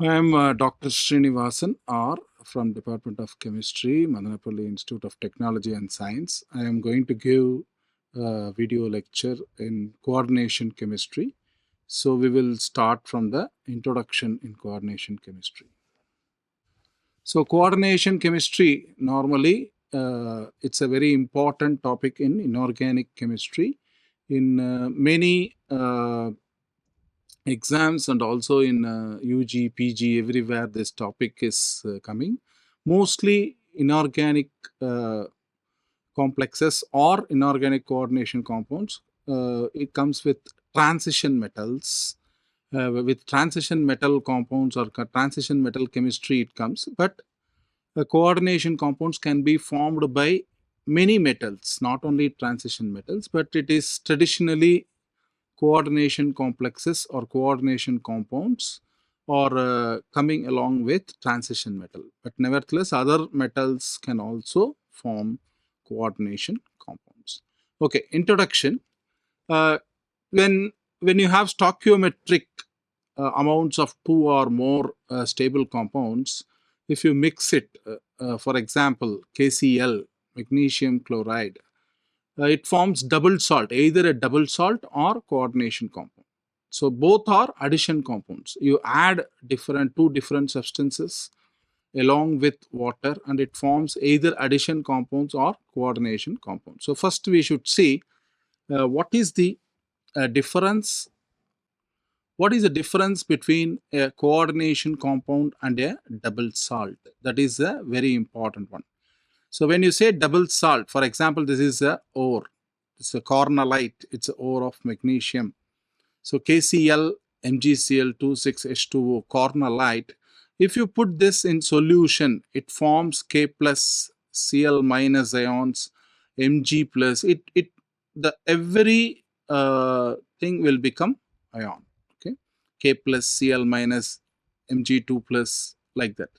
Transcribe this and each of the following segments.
I am Dr. Srinivasan R from Department of Chemistry, Madanapalli Institute of Technology and Science. I am going to give a video lecture in coordination chemistry. So we will start from the introduction in coordination chemistry. So coordination chemistry, normally it's a very important topic in inorganic chemistry. In many exams and also in UG, PG, everywhere this topic is coming. Mostly inorganic complexes or inorganic coordination compounds. It comes with transition metals. With transition metal compounds or transition metal chemistry it comes, but coordination compounds can be formed by many metals, not only transition metals, but it is traditionally coordination complexes or coordination compounds or coming along with transition metal. But nevertheless, other metals can also form coordination compounds. Okay, introduction. When you have stoichiometric amounts of two or more stable compounds, if you mix it, for example, KCl, magnesium chloride, it forms double salt, either a double salt or coordination compound. So both are addition compounds. You add two different substances along with water and it forms either addition compounds or coordination compounds. So first we should see what is the difference. What is the difference between a coordination compound and a double salt? That is a very important one. So when you say double salt, for example, this is a ore. It's a cornellite. It's an ore of magnesium. So KCl, MgCl26H2O, cornellite. If you put this in solution, it forms K plus Cl minus ions, Mg plus. Every thing will become ion. Okay, K plus Cl minus Mg2 plus, like that.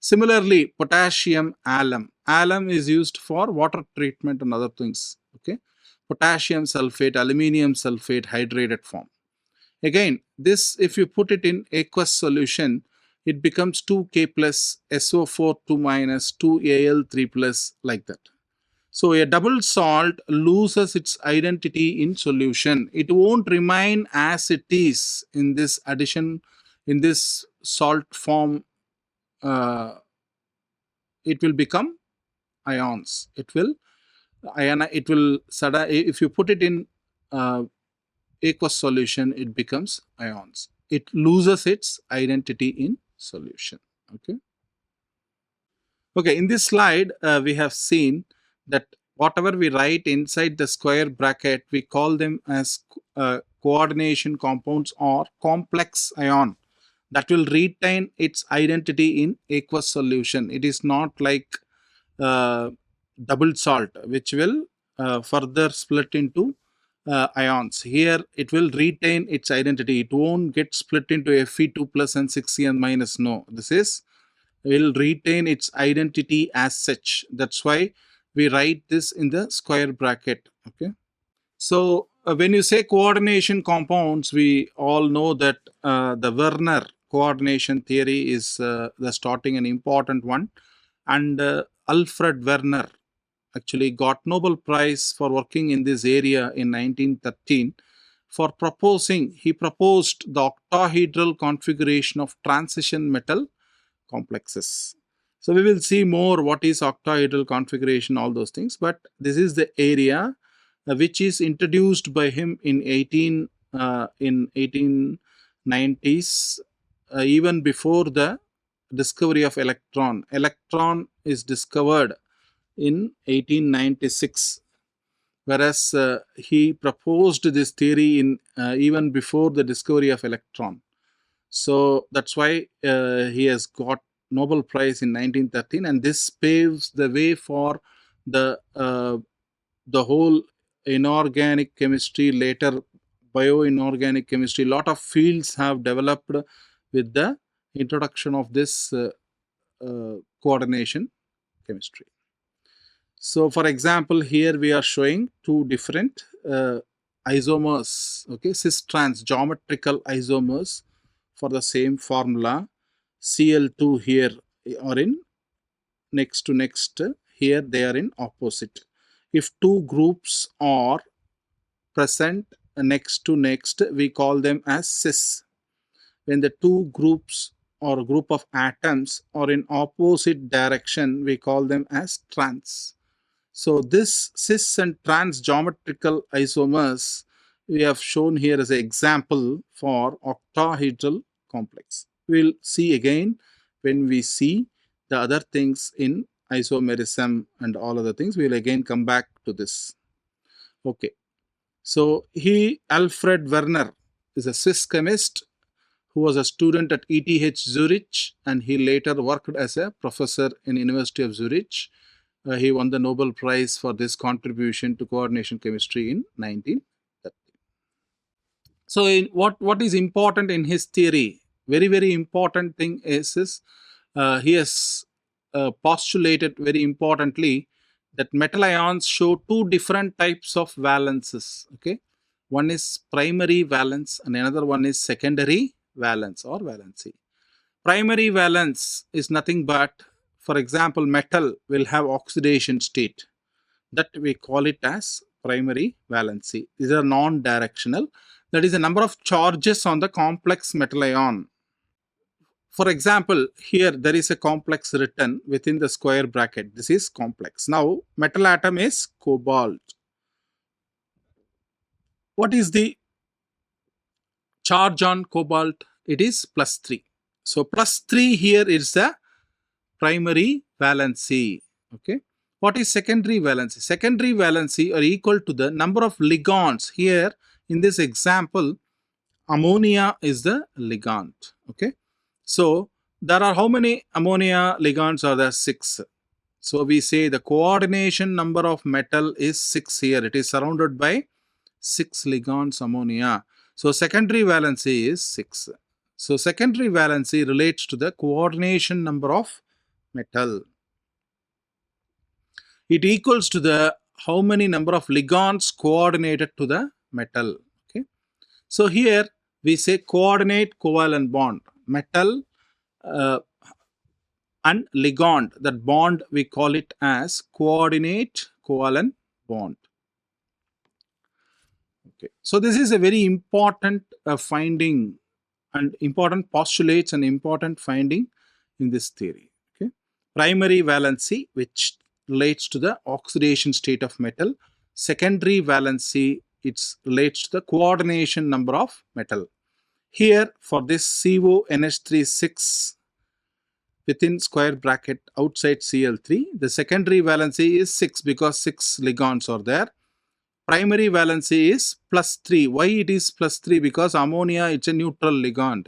Similarly, potassium alum. Alum is used for water treatment and other things. Okay, potassium sulfate, aluminium sulfate, hydrated form. Again, this if you put it in aqueous solution, it becomes 2K plus SO4 2 minus 2Al3 plus, like that. So a double salt loses its identity in solution. It won't remain as it is in this addition, in this salt form. It will become ions. It will if you put it in aqueous solution, it becomes ions. It loses its identity in solution. Okay, in this slide we have seen that whatever we write inside the square bracket, we call them as coordination compounds or complex ion that will retain its identity in aqueous solution. It is not like double salt, which will further split into ions. Here it will retain its identity. It won't get split into Fe2 plus and 6Cn minus. No, this will retain its identity as such. That's why we write this in the square bracket. Okay. So when you say coordination compounds, we all know that the Werner coordination theory is the starting an important one, and Alfred Werner actually got Nobel Prize for working in this area in 1913 for he proposed the octahedral configuration of transition metal complexes. So we will see more what is octahedral configuration, all those things, but this is the area which is introduced by him in 1890s, even before the discovery of electron. Electron is discovered in 1896, whereas he proposed this theory in even before the discovery of electron. So that's why he has got Nobel Prize in 1913, and this paves the way for the whole inorganic chemistry, later bioinorganic chemistry. Lot of fields have developed with the introduction of this coordination chemistry. So for example, here we are showing two different isomers, okay, cis trans geometrical isomers for the same formula. Cl2 here are in next to next, here they are in opposite. If two groups are present next to next, we call them as cis. When the two groups or group of atoms are in opposite direction, we call them as trans. So this cis and trans geometrical isomers we have shown here as an example for octahedral complex. We will see again when we see the other things in isomerism and all other things. We will again come back to this. Okay. So Alfred Werner is a Swiss chemist who was a student at ETH Zurich, and he later worked as a professor in University of Zurich. He won the Nobel Prize for this contribution to coordination chemistry in 1930. So what is important in his theory? Very important thing is he has postulated very importantly that metal ions show two different types of valences. Okay, one is primary valence and another one is secondary valence or valency. Primary valence is nothing but, for example, metal will have oxidation state, that we call it as primary valency. These are non-directional, that is the number of charges on the complex metal ion. For example, here there is a complex written within the square bracket. This is complex. Now, metal atom is cobalt. What is the charge on cobalt? It is +3. So, +3 here is the primary valency. Okay. What is secondary valency? Secondary valency are equal to the number of ligands. Here in this example, ammonia is the ligand. Okay. So, there are how many ammonia ligands are there? 6. So, we say the coordination number of metal is 6 here. It is surrounded by 6 ligands ammonia. So, secondary valency is 6. So, secondary valency relates to the coordination number of metal. It equals to the how many number of ligands coordinated to the metal. Okay. So, here we say coordinate covalent bond. Metal and ligand, that bond we call it as coordinate covalent bond. Okay. So, this is a very important finding and important postulates and important finding in this theory. Okay. Primary valency, which relates to the oxidation state of metal. Secondary valency, it relates to the coordination number of metal. Here for this CONH3 6 within square bracket outside Cl3, the secondary valency is 6 because 6 ligands are there. Primary valency is +3. Why it is +3? Because ammonia it's a neutral ligand.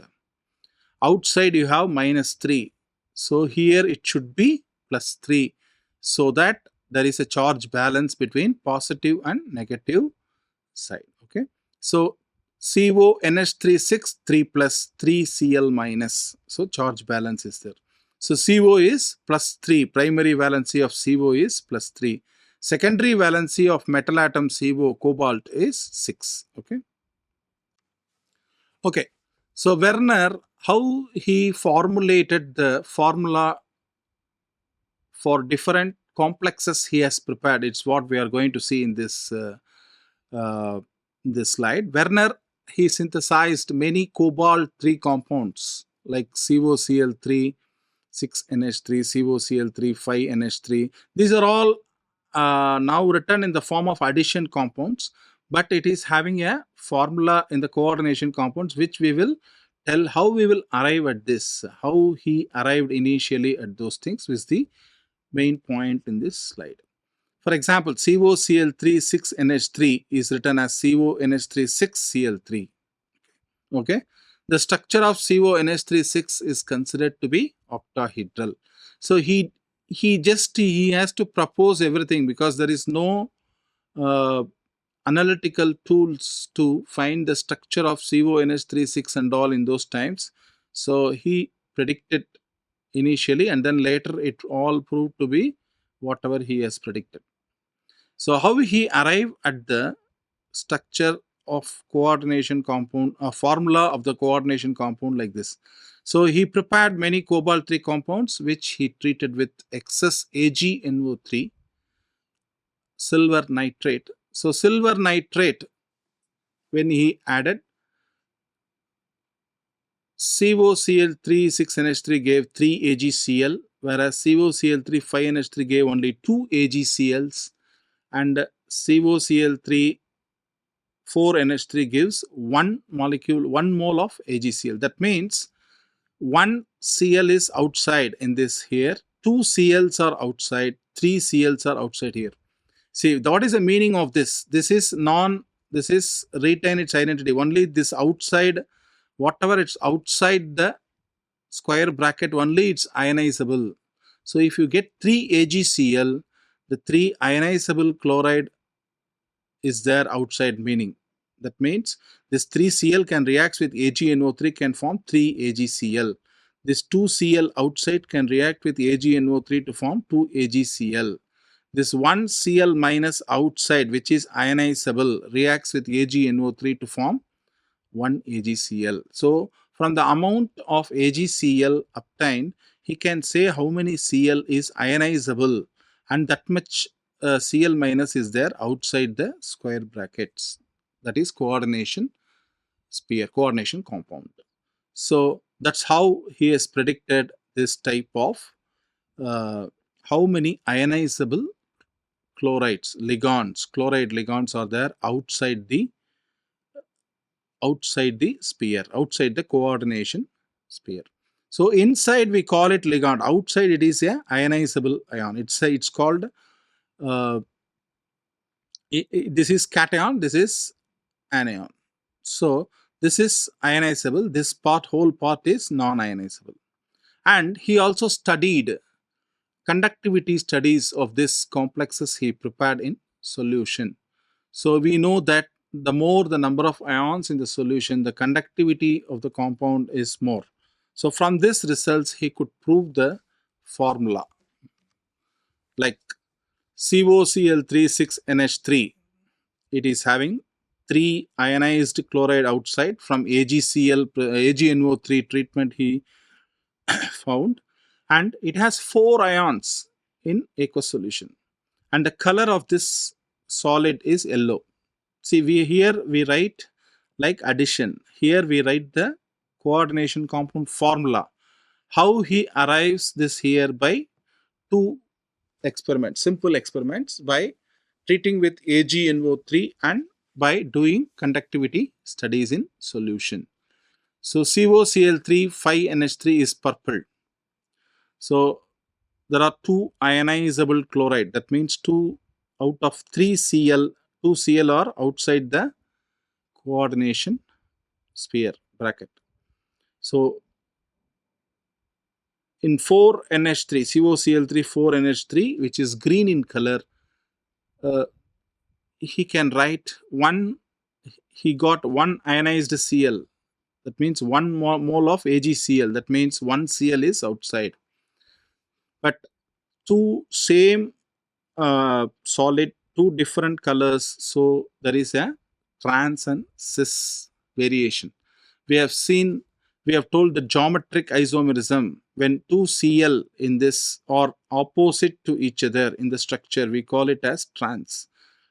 Outside you have -3. So here it should be +3. So that there is a charge balance between positive and negative side. Okay. So CONH3 6 3 plus 3 Cl minus. So charge balance is there. So CO is +3. Primary valency of CO is +3. Secondary valency of metal atom CO cobalt is 6. Okay. Okay. So Werner, how he formulated the formula for different complexes he has prepared. It's what we are going to see in this this slide. Werner, he synthesized many cobalt 3 compounds like COCl3, 6NH3, COCl3, 5NH3. These are all now written in the form of addition compounds, but it is having a formula in the coordination compounds, which we will tell how we will arrive at this, how he arrived initially at those things is the main point in this slide. For example, COCl3 6NH3 is written as CONH3 6Cl3. Okay. The structure of CONH3 6 is considered to be octahedral. So he has to propose everything because there is no analytical tools to find the structure of CONH3 6 and all in those times. So he predicted initially and then later it all proved to be whatever he has predicted. So how he arrived at the structure of coordination compound, a formula of the coordination compound like this. So he prepared many cobalt 3 compounds which he treated with excess AgNO3, silver nitrate. So silver nitrate, when he added COCl3 6NH3 gave 3 AgCl, whereas COCl3 5NH3 gave only 2 AgCls, and COCl3 4NH3 gives 1 molecule, 1 mole of AgCl. That means 1 Cl is outside in this here, 2 Cls are outside, 3 Cls are outside here. See, what is the meaning of this? This is retain its identity. Only this outside, whatever it's outside the square bracket, only it's ionizable. So if you get 3 AgCl, the 3 ionizable chloride is there outside, meaning that means this 3Cl can react with AgNO3 can form 3 AgCl. This 2Cl outside can react with AgNO3 to form 2 AgCl. This 1 Cl minus outside, which is ionizable, reacts with AgNO3 to form 1 AgCl. So from the amount of AgCl obtained, he can say how many Cl is ionizable, and that much Cl minus is there outside the square brackets. That is coordination sphere, coordination compound. So that's how he has predicted this type of how many ionizable chlorides, ligands, chloride ligands are there outside the sphere, outside the coordination sphere. So inside we call it ligand, outside it is a ionizable ion. It's called this is cation, this is anion. So this is ionizable, this whole part is non-ionizable. And he also studied conductivity studies of these complexes he prepared in solution. So we know that the more the number of ions in the solution, the conductivity of the compound is more. So from this results, he could prove the formula. Like COCl3 6NH3, it is having 3 ionized chloride outside. From AgNO3 treatment he found, and it has 4 ions in aqueous solution, and the color of this solid is yellow. See, here we write like addition, here we write the coordination compound formula. How he arrives this here? By 2 experiments, simple experiments, by treating with AgNO3 and by doing conductivity studies in solution. So COCl3 5NH3 is purple. So there are 2 ionizable chloride, that means 2 out of 3 Cl, 2 Cl are outside the coordination sphere bracket. So in 4NH3, COCl3 4NH3, which is green in color, he can write he got 1 ionized Cl, that means 1 mole of AgCl, that means 1 Cl is outside. But 2 same solid, 2 different colors, so there is a trans and cis variation. We have told the geometric isomerism, when 2 Cl in this are opposite to each other in the structure, we call it as trans.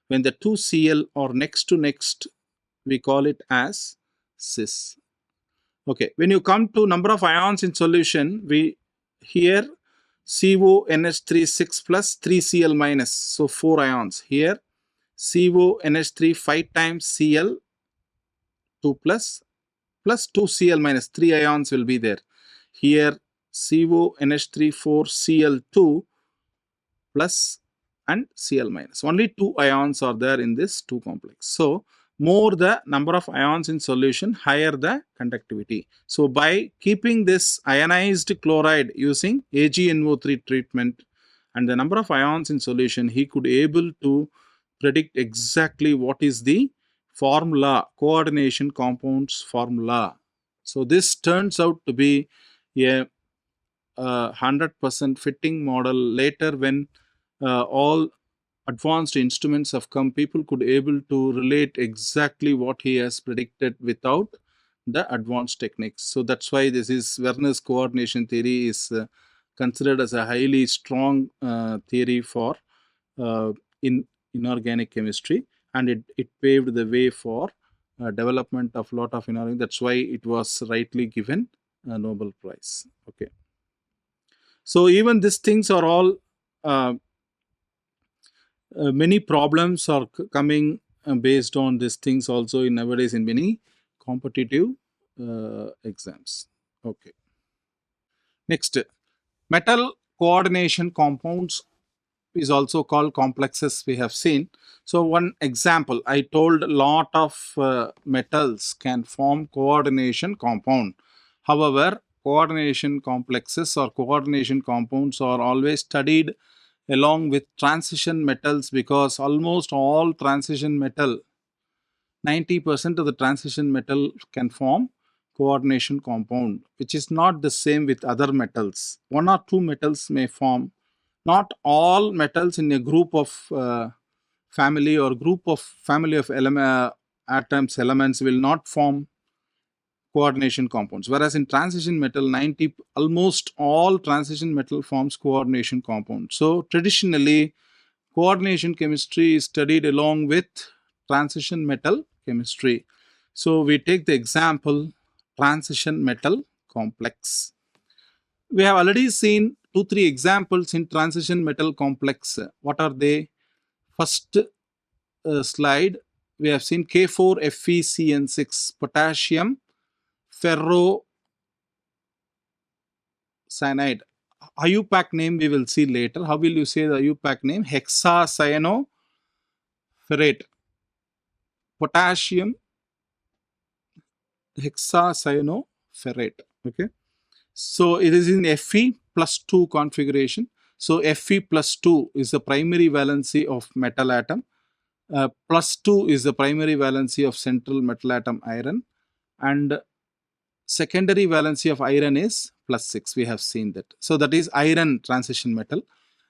When the 2 Cl are next to next, we call it as cis. Okay, when you come to number of ions in solution, here CONH3 6 plus 3 Cl minus, so 4 ions. Here CONH3 5 times Cl 2 plus 2 Cl minus, 3 ions will be there. Here CONH3 4 Cl2 plus and Cl minus. Only 2 ions are there in this 2 complex. So more the number of ions in solution, higher the conductivity. So by keeping this ionized chloride using AgNO3 treatment and the number of ions in solution, he could able to predict exactly what is the formula, coordination compounds formula. So this turns out to be a 100% fitting model. Later when all advanced instruments have come, people could able to relate exactly what he has predicted without the advanced techniques. So that's why this is Werner's coordination theory is considered as a highly strong theory for in inorganic chemistry, and it paved the way for development of lot of inorganic. That's why it was rightly given a Nobel Prize. Okay. So even these things are all many problems are coming based on these things also in nowadays in many competitive exams. Okay. Next, metal coordination compounds is also called complexes, we have seen. So one example, I told a lot of metals can form coordination compound. However, coordination complexes or coordination compounds are always studied along with transition metals, because almost all transition metal, 90% of the transition metal can form coordination compound, which is not the same with other metals. One or two metals may form. Not all metals in a group of family or group of family of atoms, elements will not form coordination compounds. Whereas in transition metal, almost all transition metal forms coordination compounds. So traditionally, coordination chemistry is studied along with transition metal chemistry. So we take the example transition metal complex. We have already seen 2-3 examples in transition metal complex. What are they? First slide, we have seen K4FeCN6 potassium ferrocyanide. IUPAC name we will see later. How will you say the IUPAC name? Hexacyanoferrate. Potassium hexacyanoferrate. Okay. So it is in Fe plus 2 configuration. So Fe plus 2 is the primary valency of metal atom. Plus 2 is the primary valency of central metal atom iron. And secondary valency of iron is plus 6. We have seen that. So that is iron transition metal.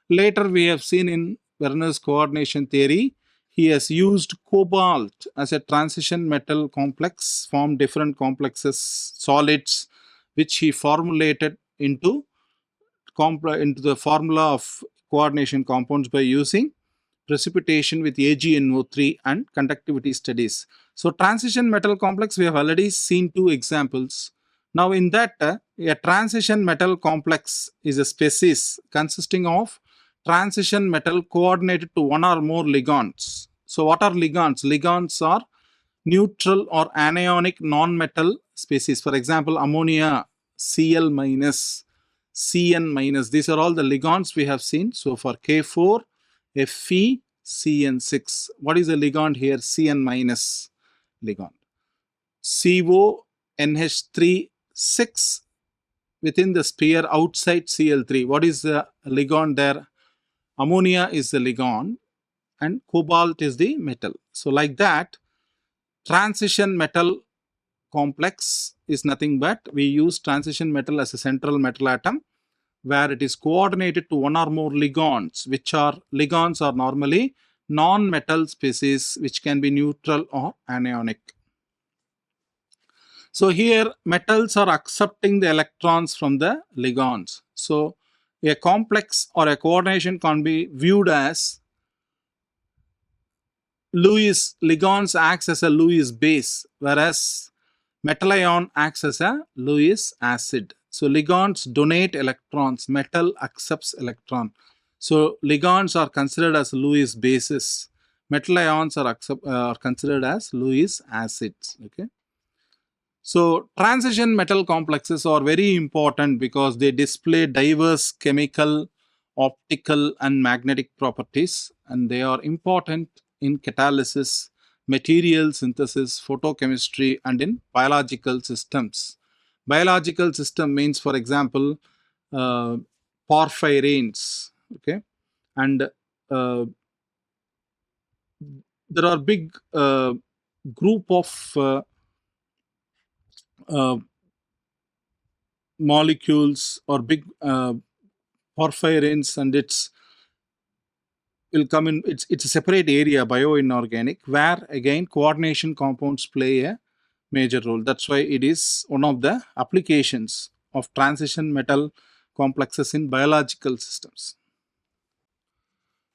Later we have seen in Werner's coordination theory, he has used cobalt as a transition metal complex, formed different complexes, solids, which he formulated into the formula of coordination compounds by using precipitation with AgNO3 and conductivity studies. So transition metal complex, we have already seen 2 examples. Now in that, a transition metal complex is a species consisting of transition metal coordinated to one or more ligands. So what are ligands? Ligands are neutral or anionic non-metal species. For example, ammonia, Cl minus, Cn minus. These are all the ligands we have seen. So for K4, Fe, Cn6. What is the ligand here? Cn minus ligand. CO, NH3, 6 within the sphere outside Cl3. What is the ligand there? Ammonia is the ligand and cobalt is the metal. So like that, transition metal complex is nothing but we use transition metal as a central metal atom where it is coordinated to one or more ligands, ligands are normally non-metal species which can be neutral or anionic. So here metals are accepting the electrons from the ligands. So a complex or a coordination can be viewed as ligands acts as a Lewis base, whereas metal ion acts as a Lewis acid. So ligands donate electrons, metal accepts electron. So ligands are considered as Lewis bases. Metal ions are considered as Lewis acids. Okay. So transition metal complexes are very important because they display diverse chemical, optical and magnetic properties, and they are important in catalysis, material synthesis, photochemistry and in biological systems. Biological system means, for example, porphyrins, okay, and there are big group of molecules or big porphyrins, and its will come in. It's a separate area, bioinorganic, where again coordination compounds play a major role. That's why it is one of the applications of transition metal complexes in biological systems.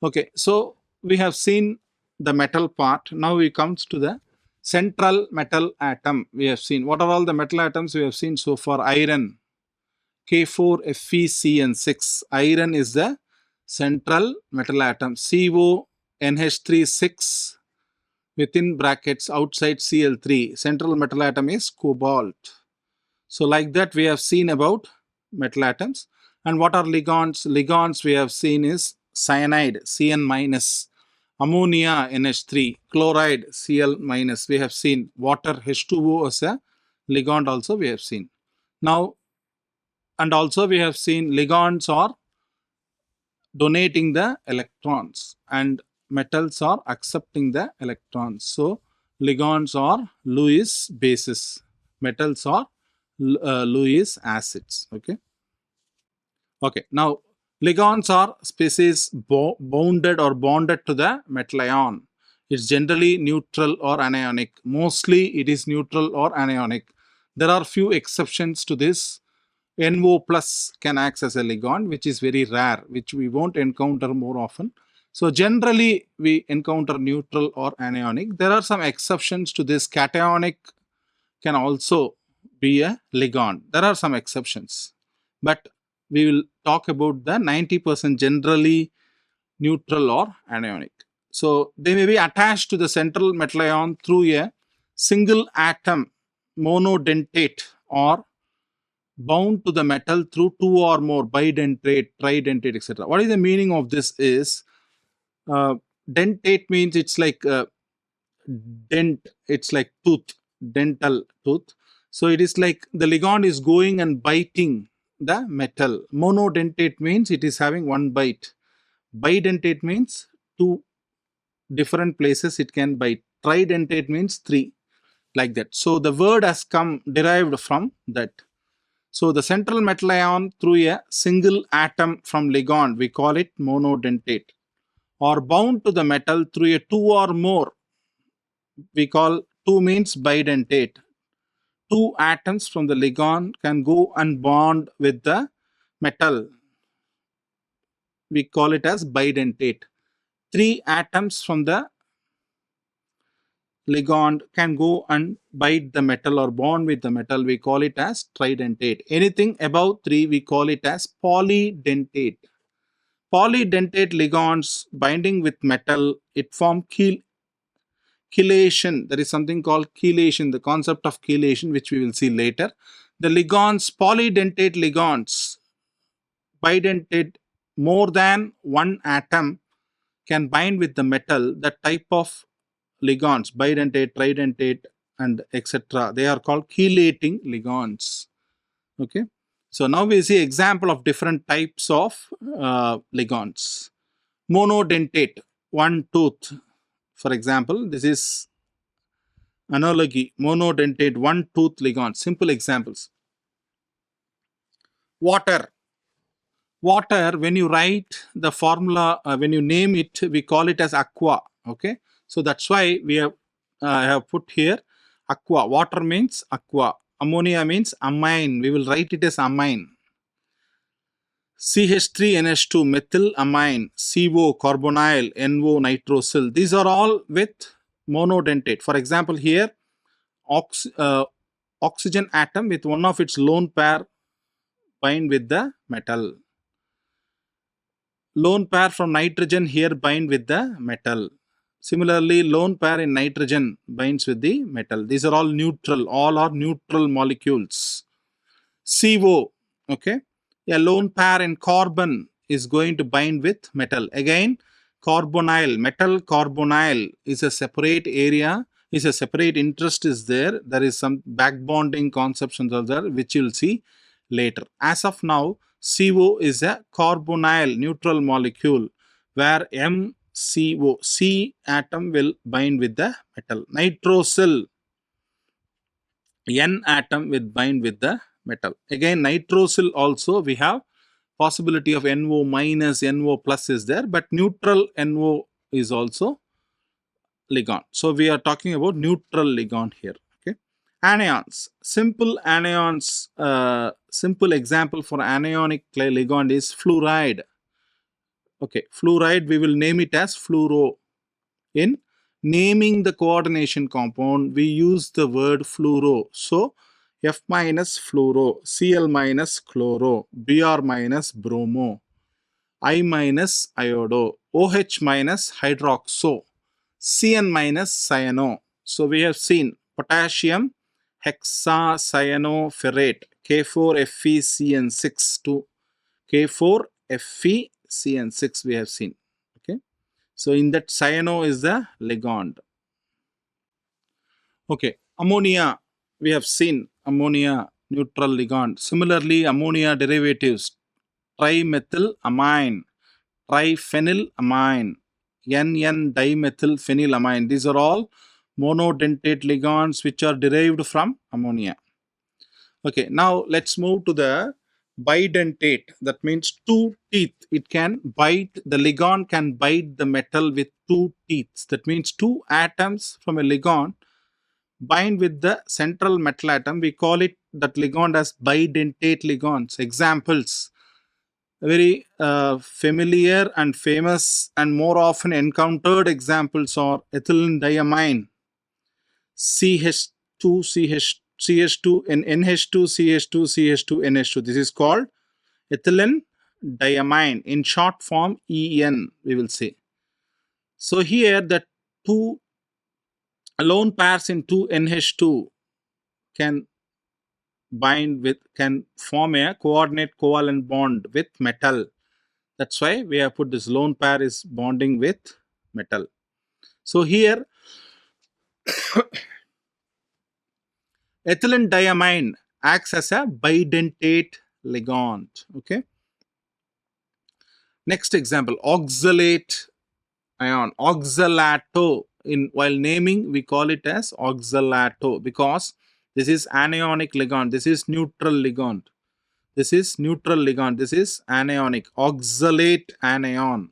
Okay, so we have seen the metal part. Now we comes to the central metal atom. We have seen what are all the metal atoms we have seen so far. Iron, K4FeCN6. Iron is the central metal atom. CONH3 6 within brackets outside Cl3. Central metal atom is cobalt. So like that we have seen about metal atoms. And what are ligands? Ligands we have seen is cyanide, Cn minus, ammonia, NH3, chloride, Cl minus. We have seen water, H2O as a ligand also we have seen. Now, and also we have seen ligands are donating the electrons and metals are accepting the electrons. So, ligands are Lewis bases, metals are Lewis acids. Okay. Okay. Now, ligands are species bounded or bonded to the metal ion. It's generally neutral or anionic. Mostly it is neutral or anionic. There are few exceptions to this. NO plus can act as a ligand, which is very rare, which we won't encounter more often. So generally we encounter neutral or anionic. There are some exceptions to this. Cationic can also be a ligand. There are some exceptions, but we will talk about the 90% generally neutral or anionic. So they may be attached to the central metal ion through a single atom monodentate or bound to the metal through two or more bidentate, tridentate, etc. What is the meaning of this is dentate means it's like dent, it's like tooth, dental tooth. So it is like the ligand is going and biting the metal. Monodentate means it is having one bite. Bidentate means two different places it can bite. Tridentate means three, like that. So the word has come derived from that. So the central metal ion through a single atom from ligand, we call it monodentate, or bound to the metal through a two or more, we call two means bidentate. Two atoms from the ligand can go and bond with the metal, we call it as bidentate. Three atoms from the ligand can go and bite the metal or bond with the metal, we call it as tridentate. Anything above 3 we call it as polydentate. Polydentate ligands binding with metal, it form chelation. There is something called chelation, the concept of chelation which we will see later. The ligands, polydentate ligands, bidentate more than one atom can bind with the metal. That type of ligands, bidentate, tridentate, and etc. They are called chelating ligands. Okay. So now we see example of different types of ligands. Monodentate, one tooth. For example, this is analogy. Monodentate, one tooth ligand. Simple examples. Water. Water, when you write the formula, when you name it, we call it as aqua. Okay. So that's why we have put here aqua. Water means aqua. Ammonia means amine. We will write it as amine. CH3NH2 methyl amine, CO carbonyl, NO nitrosyl. These are all with monodentate. For example, here oxygen atom with one of its lone pair bind with the metal. Lone pair from nitrogen here bind with the metal. Similarly, lone pair in nitrogen binds with the metal. These are all neutral. All are neutral molecules. CO, okay. A lone pair in carbon is going to bind with metal. Again, carbonyl, metal carbonyl is a separate area, is a separate interest is there. There is some back bonding conceptions are there, which you will see later. As of now, CO is a carbonyl neutral molecule where MCO, C atom will bind with the metal. Nitrosyl, N atom will bind with the metal. Again, nitrosyl also we have possibility of NO minus, NO plus is there, but neutral NO is also ligand. So we are talking about neutral ligand here. Okay, anions. Simple anions. Simple example for anionic ligand is fluoride. Okay, fluoride. We will name it as fluoro. In naming the coordination compound, we use the word fluoro. So F minus fluoro, Cl minus chloro, Br minus bromo, I minus iodo, OH minus hydroxo, Cn minus cyano. So we have seen potassium hexacyanoferrate, K4FeCN6 to K4FeCN6 we have seen. Okay. So in that cyano is the ligand. Okay. Ammonia, we have seen ammonia neutral ligand. Similarly, ammonia derivatives, trimethylamine, triphenylamine, NN-dimethylphenylamine. These are all monodentate ligands which are derived from ammonia. Okay, now let's move to the bidentate. That means two teeth. It can bite, the ligand can bite the metal with two teeth. That means two atoms from a ligand bind with the central metal atom. We call it that ligand as bidentate ligands. Examples, very familiar and famous and more often encountered examples are ethylene diamine, CH2 and NH2, CH2, CH2, NH2. This is called ethylene diamine. In short form, EN, we will say. So here the two lone pairs in 2NH2 can bind with, can form a coordinate covalent bond with metal. That's why we have put this lone pair is bonding with metal. So here ethylene diamine acts as a bidentate ligand. Okay. Next example, oxalate ion, oxalato. In while naming, we call it as oxalato because this is anionic ligand. This is neutral ligand. This is neutral ligand. This is anionic, oxalate anion.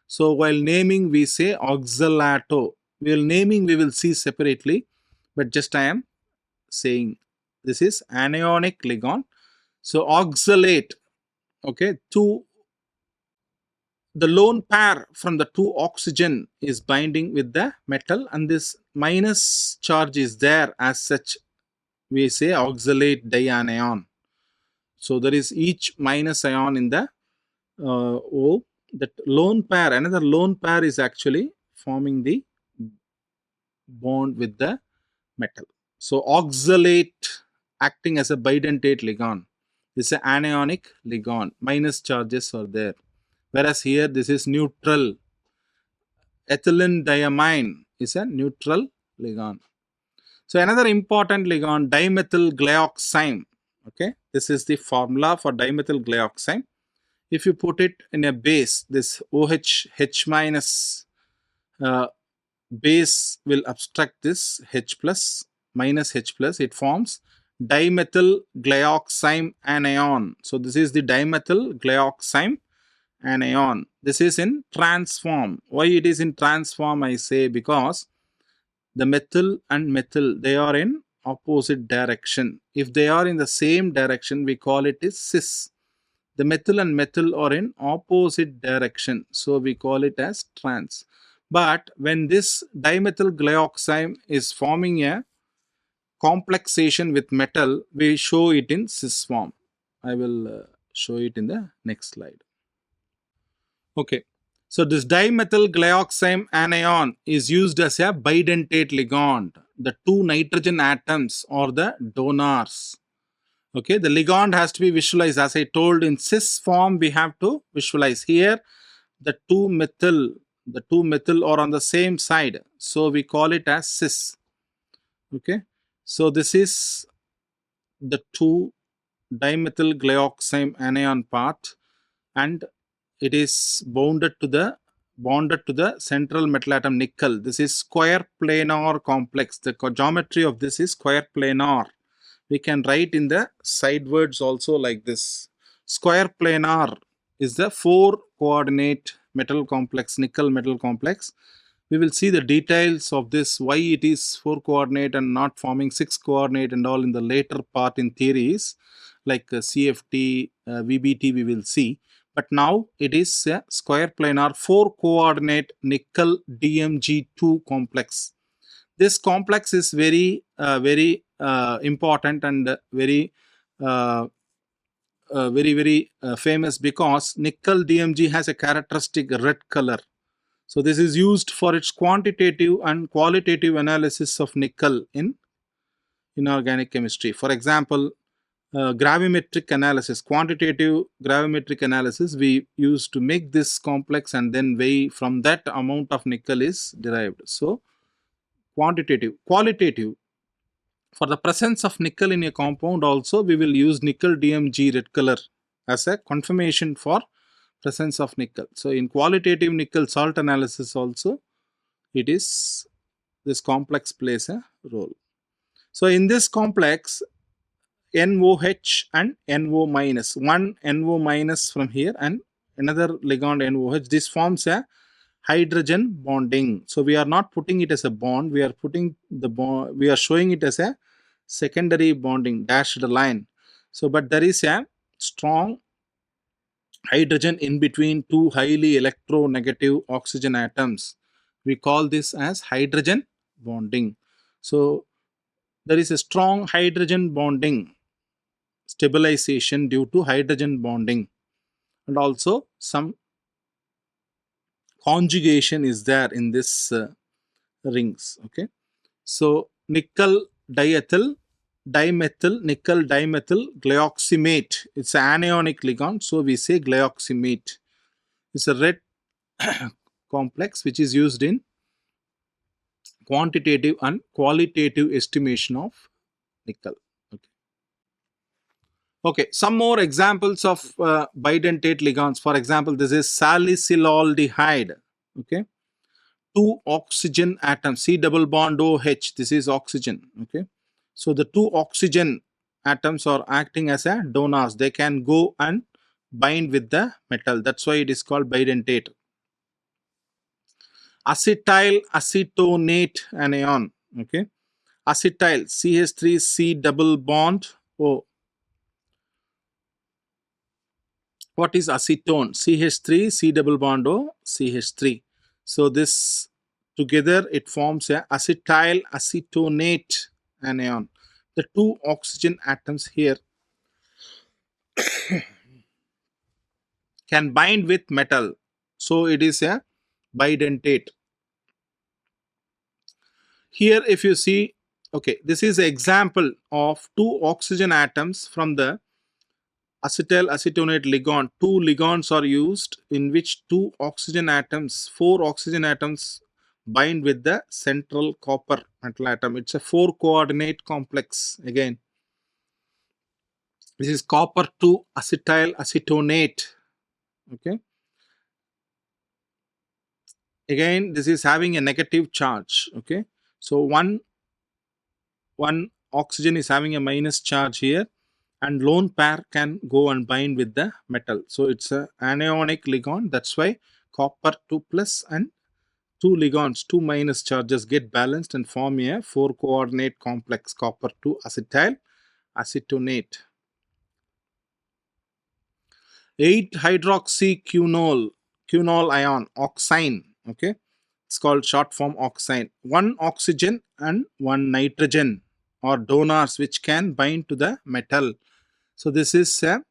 So while naming, we say oxalato. While naming, we will see separately, but just I am saying this is anionic ligand. So oxalate, okay, the lone pair from the two oxygen is binding with the metal and this minus charge is there, as such we say oxalate dianion. So there is each minus ion in the O. That lone pair, another lone pair is actually forming the bond with the metal. So oxalate acting as a bidentate ligand. This is an anionic ligand. Minus charges are there. Whereas here this is neutral. Ethylene diamine is a neutral ligand. So another important ligand, dimethyl glyoxime. Okay, this is the formula for dimethyl glyoxime. If you put it in a base, this OH H minus base will obstruct this H plus minus H plus. It forms dimethyl glyoxime anion. So this is the dimethyl glyoxime anion. This is in trans form. Why it is in trans form, I say, because the methyl and methyl, they are in opposite direction. If they are in the same direction, we call it as cis. The methyl and methyl are in opposite direction, so we call it as trans. But when this dimethyl glyoxime is forming a complexation with metal, we show it in cis form. I will show it in the next slide. Okay, so this dimethyl glyoxime anion is used as a bidentate ligand. The two nitrogen atoms are the donors. Okay, the ligand has to be visualized. As I told, in cis form, we have to visualize. Here, the two methyl are on the same side. So we call it as cis. Okay, so this is the two dimethyl glyoxime anion part, and it is bonded to the central metal atom nickel. This is square planar complex. The geometry of this is square planar. We can write in the sidewards also like this. Square planar is the 4-coordinate metal complex, nickel metal complex. We will see the details of this, why it is 4-coordinate and not forming 6-coordinate and all in the later part in theories like CFT, VBT we will see. But now it is a square planar 4-coordinate nickel DMG2 complex. This complex is very important and very famous because nickel DMG has a characteristic red color. So this is used for its quantitative and qualitative analysis of nickel in inorganic chemistry. For example, gravimetric analysis, quantitative gravimetric analysis, we use to make this complex and then weigh from that amount of nickel is derived. So quantitative. Qualitative, for the presence of nickel in a compound also we will use nickel DMG red color as a confirmation for presence of nickel. So in qualitative nickel salt analysis also it is, this complex plays a role. So in this complex NOH and NO minus, one NO minus from here and another ligand NOH, this forms a hydrogen bonding. So we are not putting it as a bond, we are putting the bond, we are showing it as a secondary bonding dashed line. So but there is a strong hydrogen in between two highly electronegative oxygen atoms. We call this as hydrogen bonding. So there is a strong hydrogen bonding stabilization due to hydrogen bonding, and also some conjugation is there in this rings. Okay, so nickel diethyl dimethyl nickel dimethyl glyoximate, it's an anionic ligand, so we say glyoximate. It's a red complex which is used in quantitative and qualitative estimation of nickel. Okay, some more examples of bidentate ligands. For example, this is salicylaldehyde. Okay, 2 oxygen atoms, C double bond OH, this is oxygen. Okay, so the 2 oxygen atoms are acting as a donors, they can go and bind with the metal, that's why it is called bidentate. Acetyl acetonate anion. Okay, acetyl CH3 C double bond O. What is acetone? CH3 C double bond O, CH3. So this together it forms a acetyl acetonate anion. The 2 oxygen atoms here can bind with metal, so it is a bidentate. Here if you see, okay, this is an example of 2 oxygen atoms from the acetyl acetonate ligand. 2 ligands are used in which 2 oxygen atoms, 4 oxygen atoms bind with the central copper metal atom. It's a 4-coordinate complex. Again, this is copper to acetyl acetonate. Okay, again this is having a negative charge. Okay, so one oxygen is having a minus charge here, and lone pair can go and bind with the metal. So it's a anionic ligand, that's why copper 2 plus and 2 ligands, 2 minus charges get balanced and form a 4-coordinate complex, copper 2 acetyl acetonate. 8-hydroxyquinol, quinol ion, oxine. Okay, it's called short form oxine. 1 oxygen and 1 nitrogen are donors which can bind to the metal. So this is a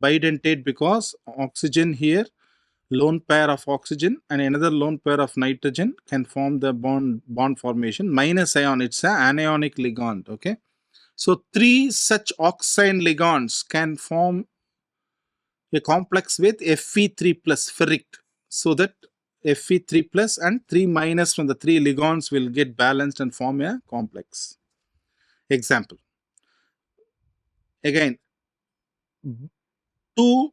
bidentate because oxygen here, lone pair of oxygen and another lone pair of nitrogen can form the bond formation. Minus ion, it's an anionic ligand. Okay, so 3 such oxine ligands can form a complex with Fe3 plus ferric, so that Fe3 plus and 3 minus from the 3 ligands will get balanced and form a complex. Example, again 2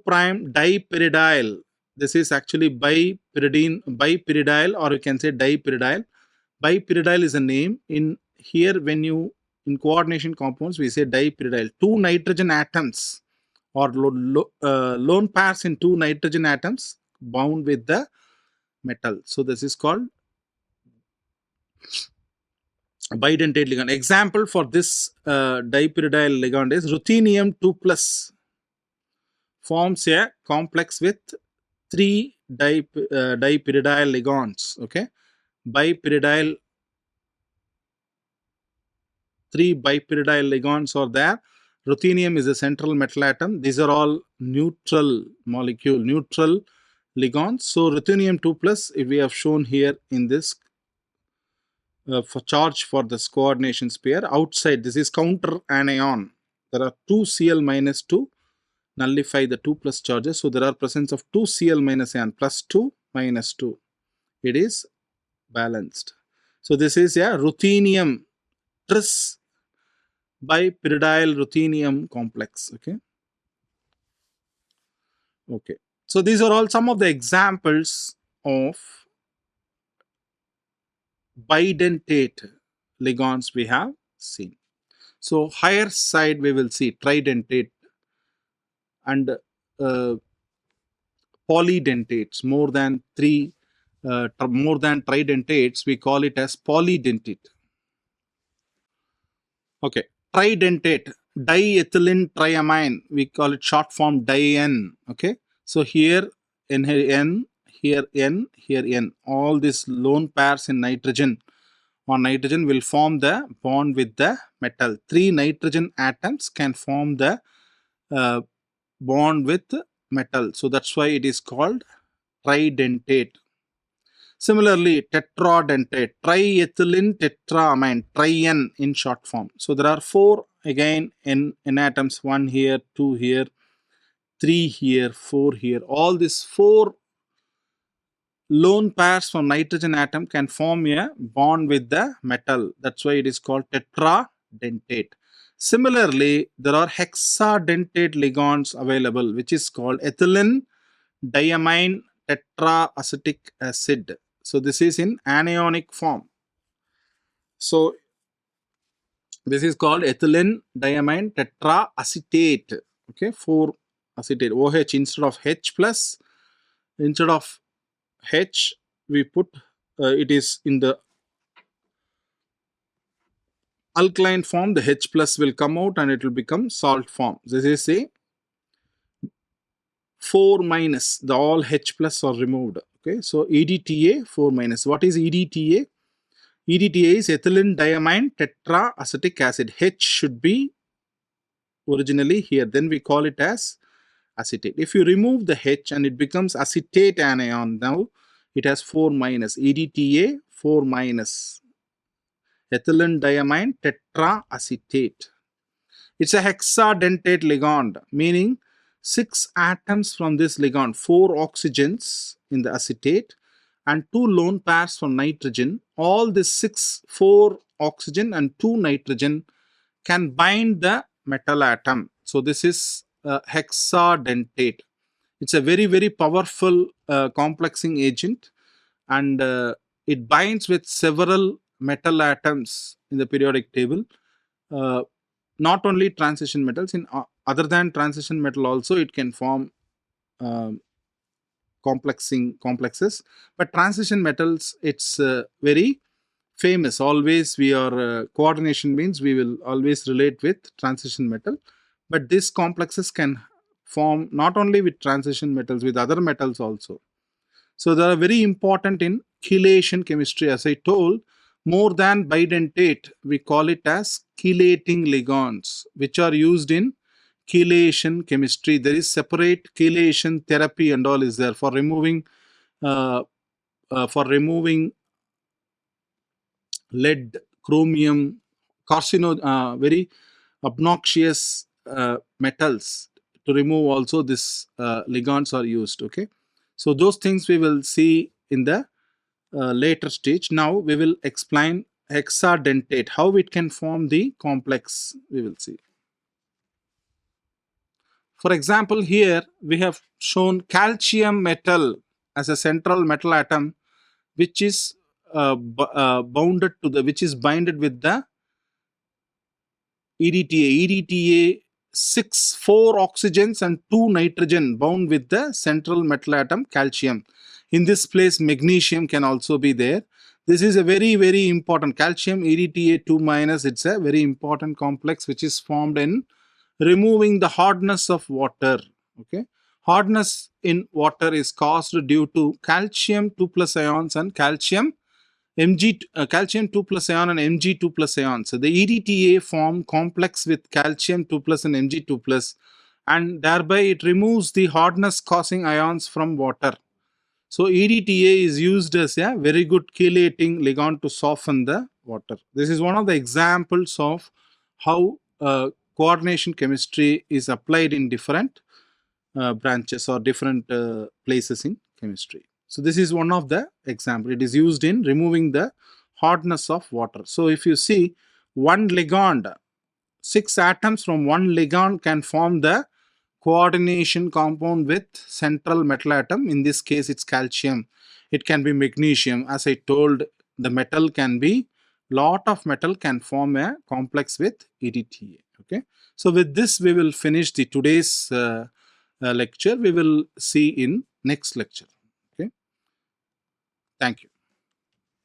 prime dipyridyl. This is actually bipyridyl, or you can say dipyridyl. Bipyridyl is a name. In here, when you in coordination compounds we say dipyridyl. 2 nitrogen atoms or lone pairs in two nitrogen atoms bound with the metal. So this is called bidentate ligand. Example for this dipyridyl ligand is ruthenium 2 plus forms a complex with three dipyridyl ligands. Okay, three bipyridyl ligands are there. Ruthenium is a central metal atom. These are all neutral molecule, neutral ligands. So ruthenium 2 plus, if we have shown here in this for charge for this coordination pair outside, this is counter anion. There are two Cl minus to nullify the 2 plus charges. So there are presence of two Cl minus ion, plus 2 minus 2. It is balanced. So this is a ruthenium tris bipyridyl ruthenium complex. Okay. So these are all some of the examples of bidentate ligands we have seen. So higher side we will see tridentate and polydentates. More than tridentates, we call it as polydentate. Okay, tridentate, diethylene triamine, we call it short form di-N. Okay, so here N, here N, here N. All these lone pairs in nitrogen will form the bond with the metal. Three nitrogen atoms can form the bond with metal. So that's why it is called tridentate. Similarly, tetradentate, triethylene tetraamine, tri-N in short form. So there are four again in atoms, one here, two here, three here, four here. All these four lone pairs from nitrogen atom can form a bond with the metal. That's why it is called tetradentate. Similarly, there are hexadentate ligands available, which is called ethylene diamine tetraacetic acid. So this is in anionic form. So this is called ethylene diamine tetraacetate. Okay, 4 acetate, OH instead of H plus. Instead of H, we put it is in the alkaline form. The H plus will come out and it will become salt form. This is a 4 minus. The all H plus are removed. Okay, so EDTA 4 minus. What is EDTA? EDTA is ethylene diamine tetraacetic acid. H should be originally here. Then we call it as acetate. If you remove the H and it becomes acetate anion, now it has 4 minus. EDTA 4 minus. Ethylene diamine tetraacetate. It's a hexadentate ligand, meaning 6 atoms from this ligand, 4 oxygens in the acetate and 2 lone pairs from nitrogen. All these 4 oxygen and 2 nitrogen can bind the metal atom. So this is hexadentate. It's a very, very powerful complexing agent, and it binds with several metal atoms in the periodic table. Not only transition metals, in other than transition metal also it can form complexes, but transition metals, it's very famous. Always we are coordination means we will always relate with transition metal, but these complexes can form not only with transition metals, with other metals also. So they are very important in chelation chemistry. As I told, more than bidentate, we call it as chelating ligands, which are used in chelation chemistry. There is separate chelation therapy and all is there for removing lead, chromium, very obnoxious metals. To remove also this ligands are used. Okay, so those things we will see in the later stage. Now we will explain hexadentate, how it can form the complex. We will see. For example, here we have shown calcium metal as a central metal atom, which is bounded to the, which is binded with the EDTA. EDTA 4 oxygens and 2 nitrogen bound with the central metal atom calcium. In this place, magnesium can also be there. This is a very, very important calcium EDTA 2 minus. It's a very important complex which is formed in removing the hardness of water. Okay, hardness in water is caused due to calcium 2 plus ions and calcium calcium 2 plus ion and Mg 2 plus ion. So the EDTA form complex with calcium 2 plus and Mg 2 plus, and thereby it removes the hardness causing ions from water. So EDTA is used as a very good chelating ligand to soften the water. This is one of the examples of how coordination chemistry is applied in different branches or different places in chemistry. So this is one of the example. It is used in removing the hardness of water. So if you see one ligand, 6 atoms from one ligand can form the coordination compound with central metal atom. In this case, it's calcium. It can be magnesium. As I told, the metal can be, lot of metal can form a complex with EDTA. Okay. So with this, we will finish the today's lecture. We will see in next lecture. Okay. Thank you.